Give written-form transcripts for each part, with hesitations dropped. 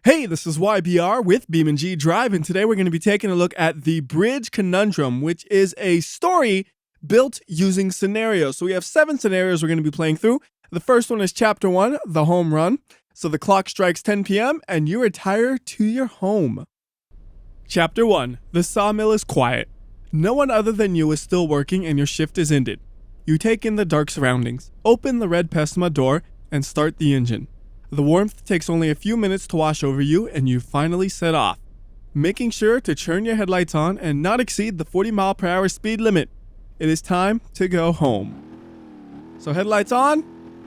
Hey, this is WhyBeAre with BeamNG.drive, and today we're going to be taking a look at the Bridge Connundrum, which is a story built using scenarios. So we have 7 scenarios we're going to be playing through. The first one is Chapter 1, the home run. So the clock strikes 10 p.m. and you retire to your home. Chapter 1, the sawmill is quiet. No one other than you is still working and your shift is ended. You take in the dark surroundings, open the red Pessima door, and start the engine. The warmth takes only a few minutes to wash over you and you finally set off, making sure to turn your headlights on and not exceed the 40-mile-per-hour speed limit. It is time to go home. So headlights on,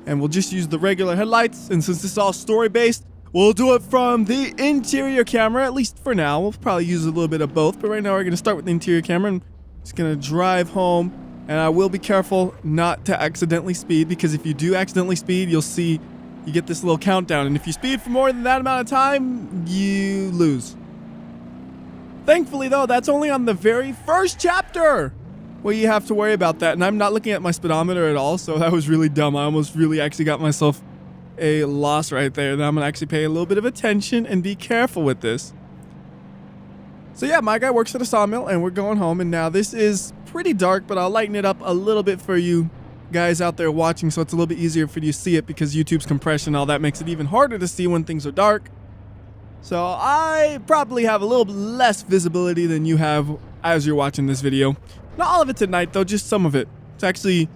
and we'll just use the regular headlights, and since this is all story-based, we'll do it from the interior camera, at least for now. We'll probably use a little bit of both, but right now we're going to start with the interior camera, and just going to drive home, and I will be careful not to accidentally speed, because if you do accidentally speed, you'll see you get this little countdown, and if you speed for more than that amount of time, you lose. Thankfully, though, that's only on the very first chapter where you have to worry about that, and I'm not looking at my speedometer at all, so that was really dumb. I almost really actually got myself a loss right there. Now I'm going to actually pay a little bit of attention and be careful with this. So yeah, my guy works at a sawmill, and we're going home, and now this is pretty dark, but I'll lighten it up a little bit for you guys out there watching, so it's a little bit easier for you to see it, because YouTube's compression, all that makes it even harder to see when things are dark. So I probably have a little bit less visibility than you have as you're watching this video. Not all of it's at night though, just some of it. It actually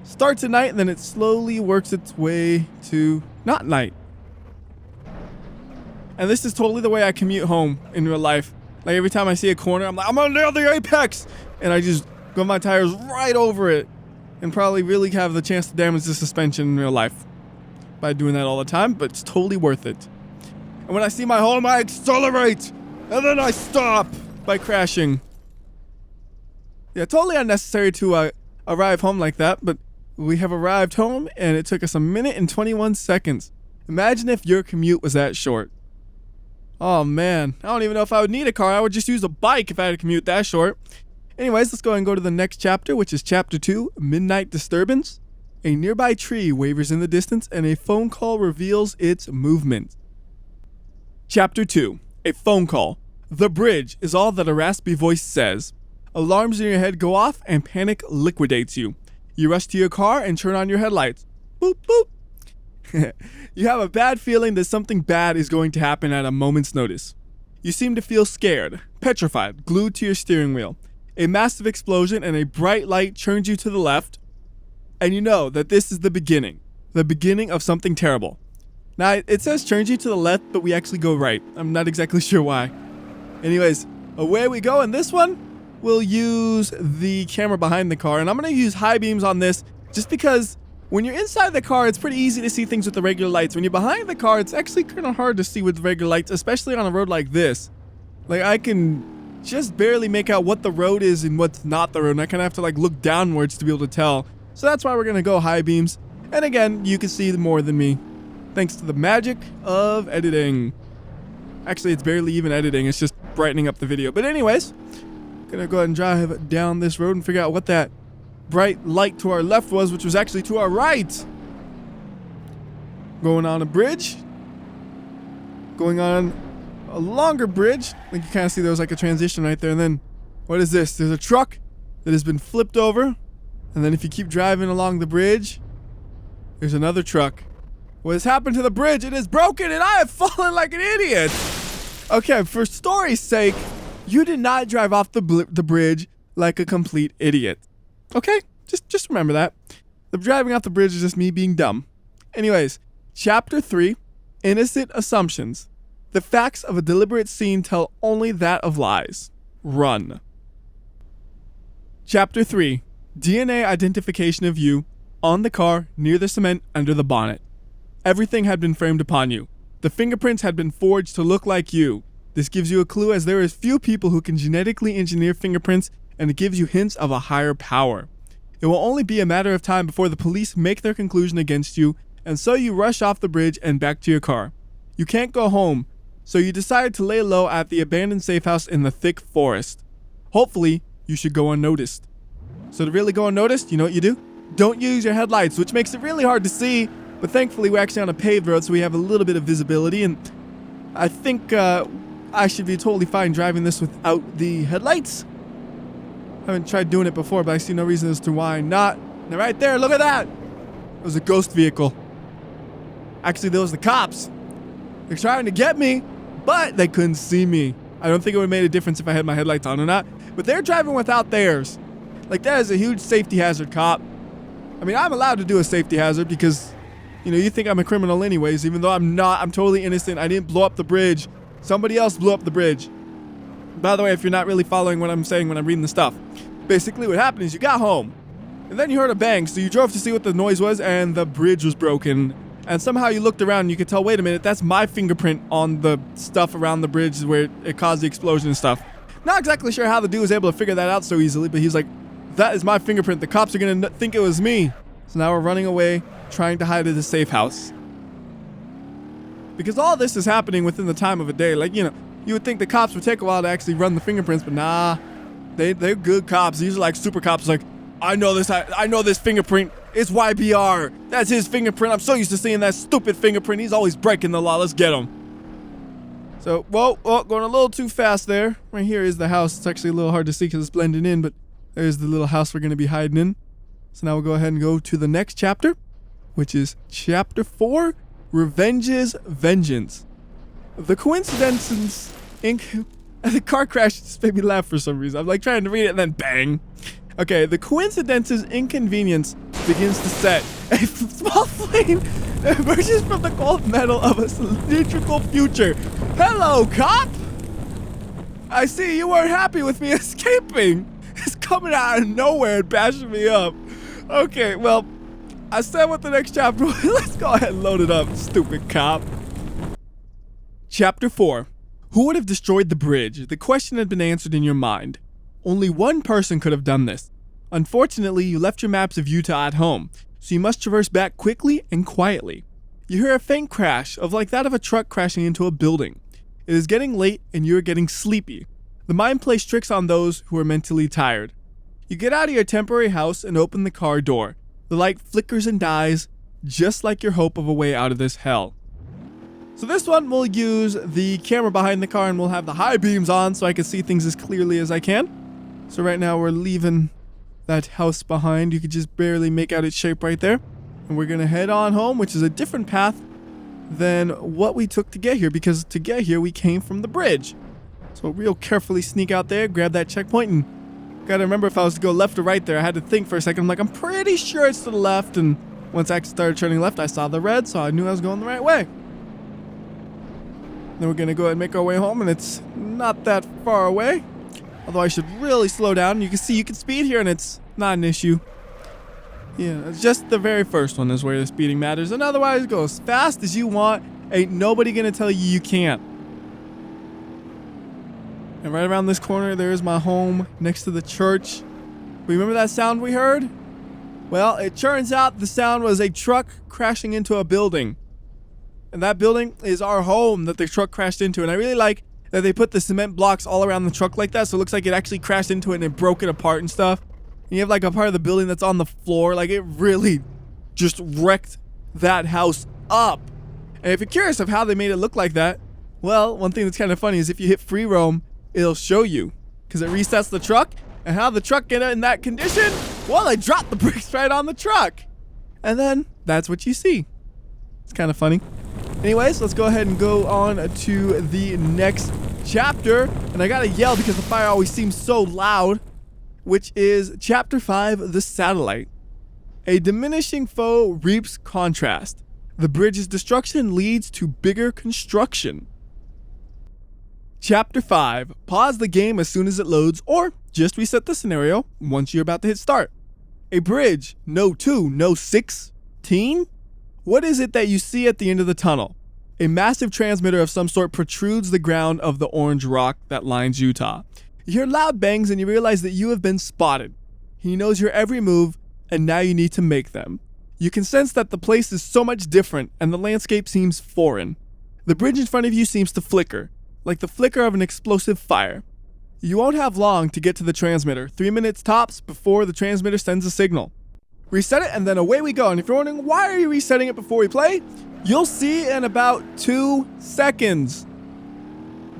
starts at night and then it slowly works its way to not night. And this is totally the way I commute home in real life. Like every time I see a corner, I'm like, I'm gonna nail the apex! And I just go my tires right over it. And probably really have the chance to damage the suspension in real life by doing that all the time, but it's totally worth it. And when I see my home, I accelerate, and then I stop by crashing. Yeah, totally unnecessary to arrive home like that, but we have arrived home, and it took us 1 minute and 21 seconds. Imagine if your commute was that short. Oh man, I don't even know if I would need a car. I would just use a bike if I had a commute that short. Anyways, let's go and go to the next chapter, which is Chapter 2, Midnight Disturbance. A nearby tree wavers in the distance, and a phone call reveals its movement. Chapter 2, a phone call. The bridge is all that a raspy voice says. Alarms in your head go off, and panic liquidates you. You rush to your car and turn on your headlights. Boop, boop. You have a bad feeling that something bad is going to happen at a moment's notice. You seem to feel scared, petrified, glued to your steering wheel. A massive explosion and a bright light turns you to the left, and you know that this is the beginning of something terrible. Now, it says turns you to the left, but we actually go right. I'm not exactly sure why. Anyways, away we go, and this one, we'll use the camera behind the car, and I'm going to use high beams on this just because when you're inside the car, it's pretty easy to see things with the regular lights. When you're behind the car, it's actually kind of hard to see with regular lights, especially on a road like this. Like, I can just barely make out what the road is and what's not the road, and I kind of have to like look downwards to be able to tell. So that's why we're going to go high beams. And again, you can see more than me, thanks to the magic of editing. Actually, it's barely even editing, it's just brightening up the video. But anyways, gonna go ahead and drive down this road and figure out what that bright light to our left was, which was actually to our right. Going on a bridge. Going on a longer bridge. Like you kind of see there's like a transition right there, and then what is this? There's a truck that has been flipped over, and then if you keep driving along the bridge, there's another truck. What has happened to the bridge? It is broken, and I have fallen like an idiot. Okay, for story's sake, you did not drive off the bridge like a complete idiot. Okay, just remember that. The driving off the bridge is just me being dumb. Anyways, Chapter 3, Innocent Assumptions. The facts of a deliberate scene tell only that of lies. Run. Chapter 3. DNA identification of you, on the car, near the cement, under the bonnet. Everything had been framed upon you. The fingerprints had been forged to look like you. This gives you a clue, as there is few people who can genetically engineer fingerprints, and it gives you hints of a higher power. It will only be a matter of time before the police make their conclusion against you, and so you rush off the bridge and back to your car. You can't go home, so you decide to lay low at the abandoned safe house in the thick forest. Hopefully, you should go unnoticed. So to really go unnoticed, you know what you do? Don't use your headlights, which makes it really hard to see, but thankfully we're actually on a paved road, so we have a little bit of visibility, and I think I should be totally fine driving this without the headlights. I haven't tried doing it before, but I see no reason as to why not. And right there, look at that. It was a ghost vehicle. Actually, those were the cops. They're trying to get me, but they couldn't see me. I don't think it would have made a difference if I had my headlights on or not. But they're driving without theirs. Like, that is a huge safety hazard, cop. I mean, I'm allowed to do a safety hazard because, you think I'm a criminal anyways, even though I'm not. I'm totally innocent. I didn't blow up the bridge. Somebody else blew up the bridge. By the way, if you're not really following what I'm saying when I'm reading the stuff, basically what happened is you got home, and then you heard a bang, so you drove to see what the noise was, and the bridge was broken. And somehow you looked around and you could tell, wait a minute, that's my fingerprint on the stuff around the bridge where it caused the explosion and stuff. Not exactly sure how the dude was able to figure that out so easily, but he's like, that is my fingerprint. The cops are going to think it was me. So now we're running away, trying to hide at a safe house. Because all this is happening within the time of a day. Like, you would think the cops would take a while to actually run the fingerprints, but nah. They're good cops. These are like super cops. Like, I know this fingerprint. It's WhyBeAre. That's his fingerprint. I'm so used to seeing that stupid fingerprint. He's always breaking the law. Let's get him. So, whoa, going a little too fast there. Right here is the house. It's actually a little hard to see because it's blending in, but there's the little house we're going to be hiding in. So now we'll go ahead and go to the next chapter, which is Chapter 4, Revenge's Vengeance. The coincidences the car crash just made me laugh for some reason. I'm like trying to read it and then bang. Okay, the coincidence's inconvenience begins to set. A small flame emerges from the cold metal of a cylindrical future. Hello, cop! I see you weren't happy with me escaping. It's coming out of nowhere and bashing me up. Okay, well, I said what the next chapter was. Let's go ahead and load it up, stupid cop. Chapter 4. Who would have destroyed the bridge? The question had been answered in your mind. Only one person could have done this. Unfortunately, you left your maps of Utah at home, so you must traverse back quickly and quietly. You hear a faint crash of like that of a truck crashing into a building. It is getting late and you are getting sleepy. The mind plays tricks on those who are mentally tired. You get out of your temporary house and open the car door. The light flickers and dies, just like your hope of a way out of this hell. So this one, we'll use the camera behind the car and we'll have the high beams on so I can see things as clearly as I can. So right now we're leaving that house behind. You could just barely make out its shape right there. And we're going to head on home, which is a different path than what we took to get here, because to get here we came from the bridge. So real carefully sneak out there, grab that checkpoint, and gotta remember if I was to go left or right there. I had to think for a second. I'm like, I'm pretty sure it's to the left, and once I started turning left, I saw the red, so I knew I was going the right way. Then we're gonna go ahead and make our way home, and it's not that far away. Although I should really slow down. You can see you can speed here, and it's not an issue. Yeah, it's just the very first one is where the speeding matters, and otherwise go as fast as you want. Ain't nobody gonna tell you can't. And right around this corner, there's my home next to the church. Remember that sound we heard? Well, it turns out the sound was a truck crashing into a building. And that building is our home that the truck crashed into. And I really like that they put the cement blocks all around the truck like that, so it looks like it actually crashed into it and it broke it apart and stuff. And you have like a part of the building that's on the floor. Like, it really just wrecked that house up. And if you're curious of how they made it look like that, well, one thing that's kind of funny is if you hit free roam, it'll show you, because it resets the truck. And how the truck get in that condition? Well, they dropped the brakes right on the truck. And then that's what you see. It's kind of funny. Anyways, let's go ahead and go on to the next chapter. And I gotta yell because the fire always seems so loud, which is Chapter 5, The Satellite. A diminishing foe reaps contrast. The bridge's destruction leads to bigger construction. Chapter 5. Pause the game as soon as it loads, or just reset the scenario once you're about to hit start. A bridge. No 2, no 16? What is it that you see at the end of the tunnel? A massive transmitter of some sort protrudes the ground of the orange rock that lines Utah. You hear loud bangs and you realize that you have been spotted. He knows your every move, and now you need to make them. You can sense that the place is so much different and the landscape seems foreign. The bridge in front of you seems to flicker, like the flicker of an explosive fire. You won't have long to get to the transmitter, 3 minutes tops before the transmitter sends a signal. Reset it and then away we go. And if you're wondering why are you resetting it before we play, you'll see in about 2 seconds.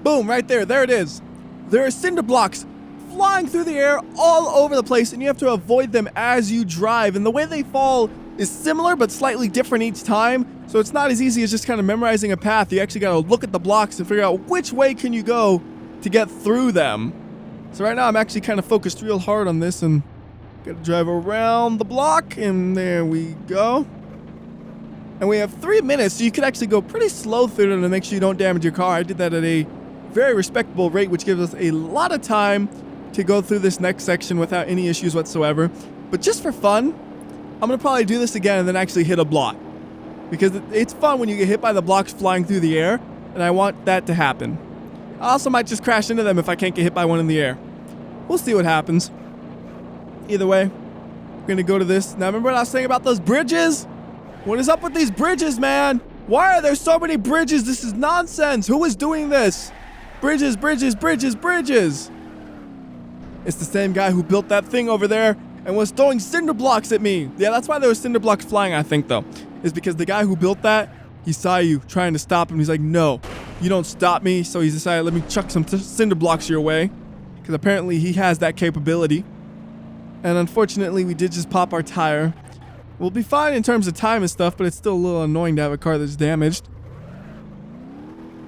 Boom, right there. There it is. There are cinder blocks flying through the air all over the place, and you have to avoid them as you drive. And the way they fall is similar but slightly different each time, so it's not as easy as just kind of memorizing a path. You actually got to look at the blocks and figure out which way can you go to get through them. So right now I'm actually kind of focused real hard on this, and got to drive around the block, and there we go. And we have 3 minutes, so you could actually go pretty slow through them to make sure you don't damage your car. I did that at a very respectable rate, which gives us a lot of time to go through this next section without any issues whatsoever. But just for fun, I'm going to probably do this again and then actually hit a block. Because it's fun when you get hit by the blocks flying through the air, and I want that to happen. I also might just crash into them if I can't get hit by one in the air. We'll see what happens. Either way, we're going to go to this. Now remember what I was saying about those bridges? What is up with these bridges, man? Why are there so many bridges? This is nonsense. Who is doing this? Bridges, bridges, bridges, bridges. It's the same guy who built that thing over there and was throwing cinder blocks at me. Yeah, that's why there were cinder blocks flying, I think, though. Is because the guy who built that, he saw you trying to stop him. He's like, no, you don't stop me. So he decided, let me chuck some cinder blocks your way. Because apparently he has that capability. And unfortunately, we did just pop our tire. We'll be fine in terms of time and stuff, but it's still a little annoying to have a car that's damaged.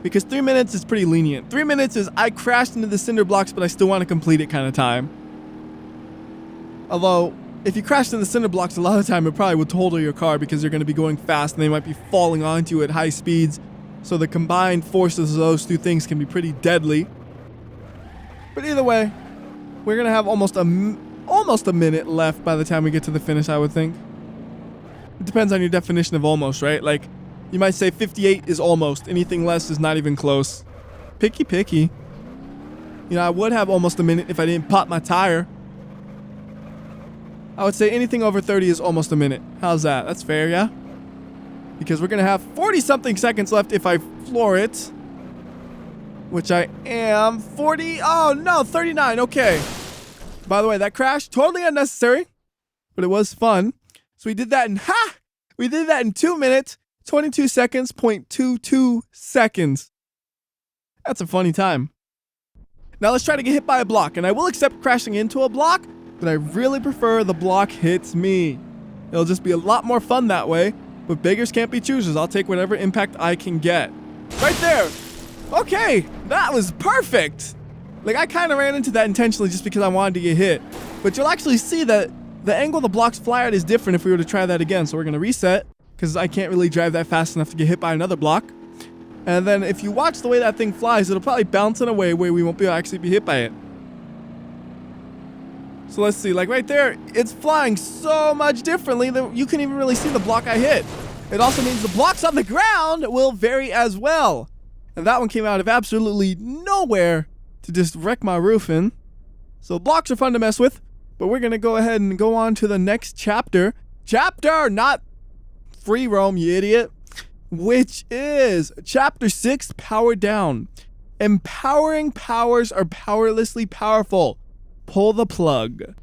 Because 3 minutes is pretty lenient. 3 minutes is I crashed into the cinder blocks, but I still want to complete it kind of time. Although, if you crashed into the cinder blocks, a lot of the time it probably would total your car because you're going to be going fast and they might be falling onto you at high speeds. So the combined forces of those two things can be pretty deadly. But either way, we're going to have almost a minute left by the time we get to the finish, I would think. It depends on your definition of almost, right? Like, you might say 58 is almost. Anything less is not even close. Picky, picky. You know, I would have almost a minute if I didn't pop my tire. I would say anything over 30 is almost a minute. How's that? That's fair, yeah? Because we're going to have 40-something seconds left if I floor it. Which I am. 40. Oh, no, 39. Okay. By the way, that crash, totally unnecessary. But it was fun. So we did that in, we did that in 2 minutes, 22 seconds, 0.22 seconds. That's a funny time. Now let's try to get hit by a block. And I will accept crashing into a block, but I really prefer the block hits me. It'll just be a lot more fun that way. But beggars can't be choosers. I'll take whatever impact I can get. Right there. Okay, that was perfect. Like, I kind of ran into that intentionally just because I wanted to get hit. But you'll actually see that the angle the blocks fly at is different if we were to try that again. So we're going to reset because I can't really drive that fast enough to get hit by another block. And then if you watch the way that thing flies, it'll probably bounce in a way where we won't be able to actually be hit by it. So let's see, like right there, it's flying so much differently that you can't even really see the block I hit. It also means the blocks on the ground will vary as well. And that one came out of absolutely nowhere to just wreck my roof in. So blocks are fun to mess with. But we're going to go ahead and go on to the next chapter. Chapter, not free roam, you idiot. Which is Chapter 6, Power Down. Empowering powers are powerlessly powerful. Pull the plug.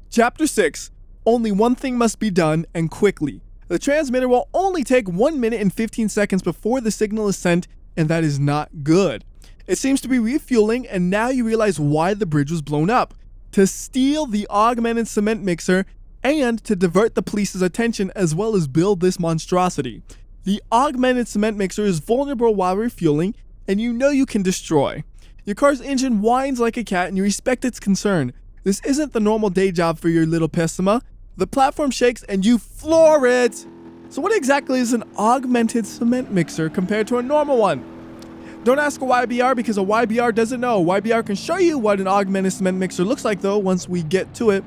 Chapter 6, only one thing must be done, and quickly. The transmitter will only take 1 minute and 15 seconds before the signal is sent, and that is not good. It seems to be refueling, and now you realize why the bridge was blown up. To steal the augmented cement mixer and to divert the police's attention as well as build this monstrosity. The augmented cement mixer is vulnerable while refueling and you know you can destroy. Your car's engine whines like a cat and you respect its concern. This isn't the normal day job for your little Pessima. The platform shakes and you floor it. So what exactly is an augmented cement mixer compared to a normal one? Don't ask a WhyBeAre because a WhyBeAre doesn't know. WhyBeAre can show you what an augmented cement mixer looks like though once we get to it.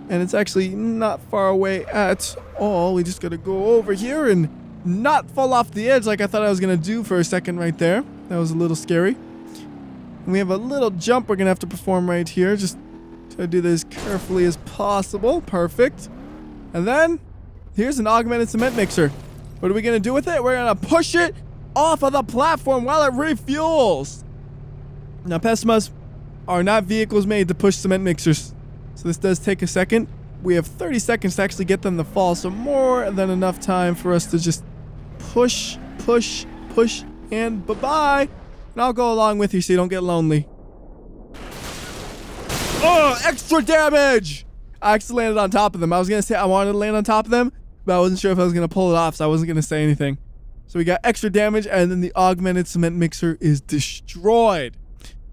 And it's actually not far away at all. We just gotta go over here and not fall off the edge like I thought I was gonna do for a second right there. That was a little scary. And we have a little jump we're gonna have to perform right here. Just try to do this carefully as possible. Perfect. And then here's an augmented cement mixer. What are we gonna do with it? We're gonna push it off of the platform while it refuels. Now, Pessimas are not vehicles made to push cement mixers. So this does take a second. We have 30 seconds to actually get them to fall. So more than enough time for us to just push, push, push, and bye-bye. And I'll go along with you so you don't get lonely. Oh, extra damage! I actually landed on top of them. I was going to say I wanted to land on top of them, but I wasn't sure if I was going to pull it off, so I wasn't going to say anything. So we got extra damage, and then the augmented cement mixer is destroyed.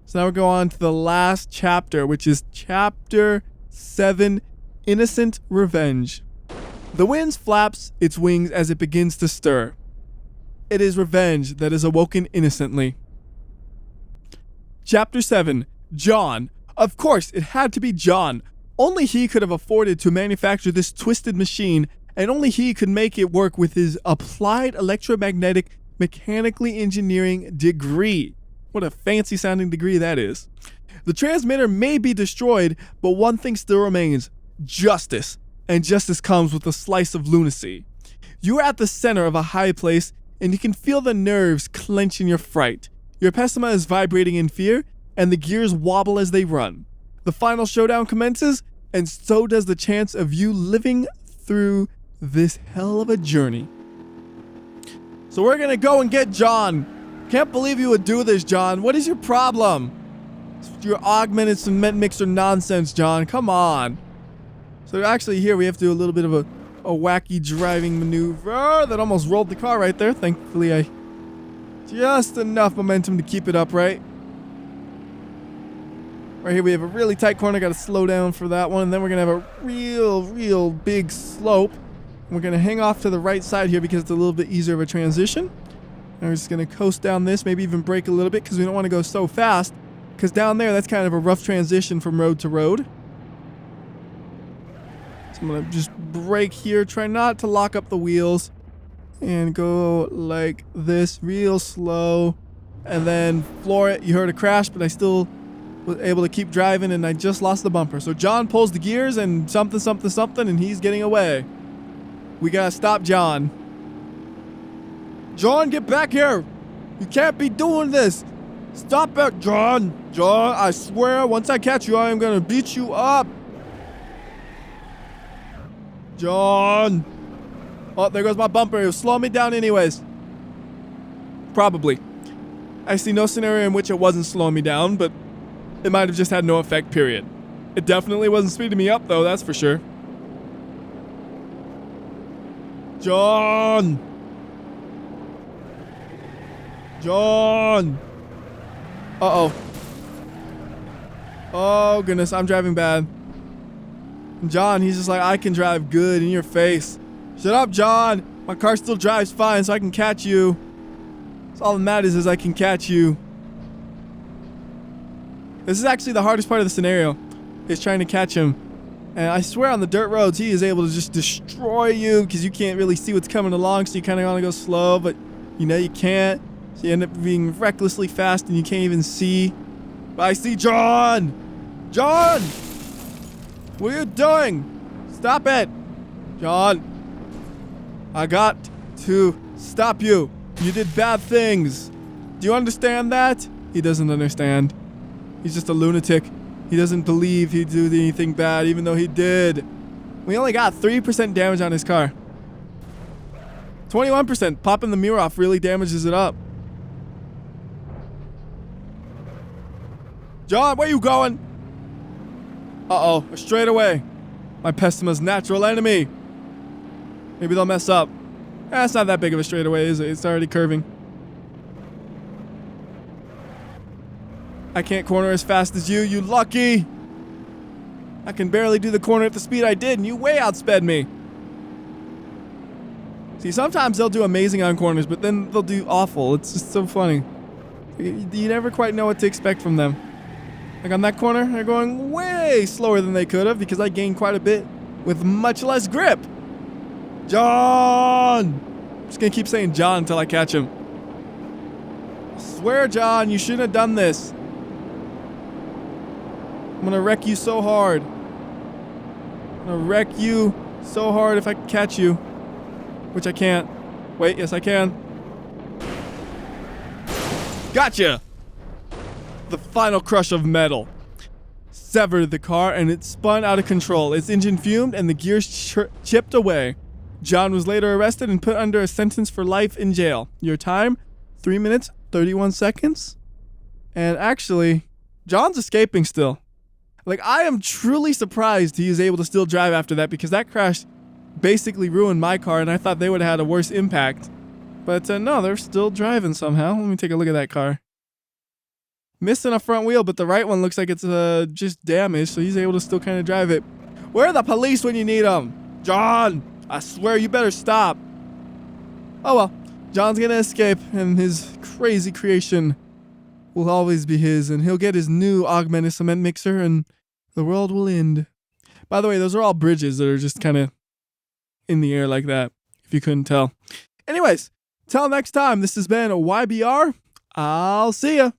So now we're going on to the last chapter, which is Chapter 7, Innocent Revenge. The wind flaps its wings as it begins to stir. It is revenge that is awoken innocently. Chapter 7, John. Of course, it had to be John. Only he could have afforded to manufacture this twisted machine, and only he could make it work with his applied electromagnetic mechanically engineering degree. What a fancy sounding degree that is. The transmitter may be destroyed, but one thing still remains: justice. And justice comes with a slice of lunacy. You are at the center of a high place, and you can feel the nerves clench in your fright. Your pessima is vibrating in fear, and the gears wobble as they run. The final showdown commences, and so does the chance of you living through this hell of a journey. So we're gonna go and get John. Can't believe you would do this, John. What is your problem? It's your augmented cement mixer nonsense, John. Come on. So actually here we have to do a little bit of a wacky driving maneuver that almost rolled the car right there. Thankfully I just enough momentum to keep it upright. Right here we have a really tight corner. Got to slow down for that one. And then we're going to have a real big slope. And we're going to hang off to the right side here because it's a little bit easier of a transition. And we're just going to coast down this, maybe even brake a little bit because we don't want to go so fast. Because down there, that's kind of a rough transition from road to road. So I'm going to just brake here. Try not to lock up the wheels. And go like this, real slow. And then floor it. You heard a crash, but I still was able to keep driving, and I just lost the bumper. So John pulls the gears and something, and he's getting away. We gotta stop John. John, get back here! You can't be doing this! Stop it, John! John, I swear, once I catch you, I am gonna beat you up! John! Oh, there goes my bumper. It'll slow me down anyways. Probably. I see no scenario in which it wasn't slowing me down, but it might have just had no effect, period. It definitely wasn't speeding me up, though, that's for sure. John! John! Uh-oh. Oh, goodness, I'm driving bad. And John, he's just like, I can drive good in your face. Shut up, John! My car still drives fine, so I can catch you. That's all that matters is I can catch you. This is actually the hardest part of the scenario, is trying to catch him. And I swear on the dirt roads, he is able to just destroy you because you can't really see what's coming along, so you kind of want to go slow, but you know you can't. So you end up being recklessly fast and you can't even see. But I see John! John! What are you doing? Stop it! John! I got to stop you. You did bad things. Do you understand that? He doesn't understand. He's just a lunatic. He doesn't believe he'd do anything bad, even though he did. We only got 3% damage on his car. 21%. Popping the mirror off really damages it up. John, where you going? Uh-oh, straight away. My Pessima's natural enemy. Maybe they'll mess up. It's not that big of a straightaway, is it? It's already curving. I can't corner as fast as you, you lucky! I can barely do the corner at the speed I did, and you way outsped me. See, sometimes they'll do amazing on corners, but then they'll do awful. It's just so funny. You never quite know what to expect from them. Like on that corner, they're going way slower than they could have because I gained quite a bit with much less grip. John! I'm just gonna keep saying John until I catch him. I swear, John, you shouldn't have done this. I'm gonna wreck you so hard. I'm gonna wreck you so hard if I can catch you. Which I can't. Wait, yes I can. Gotcha! The final crush of metal severed the car and it spun out of control. Its engine fumed and the gears chipped away. John was later arrested and put under a sentence for life in jail. Your time, 3 minutes, 31 seconds. And actually, John's escaping still. Like, I am truly surprised he is able to still drive after that, because that crash basically ruined my car, and I thought they would have had a worse impact. But no, they're still driving somehow. Let me take a look at that car. Missing a front wheel, but the right one looks like it's just damaged, so he's able to still kind of drive it. Where are the police when you need them? John, I swear you better stop. Oh well, John's gonna escape, and his crazy creation will always be his, and he'll get his new augmented cement mixer, and the world will end. By the way, those are all bridges that are just kind of in the air like that, if you couldn't tell. Anyways, till next time, this has been WhyBeAre. I'll see ya.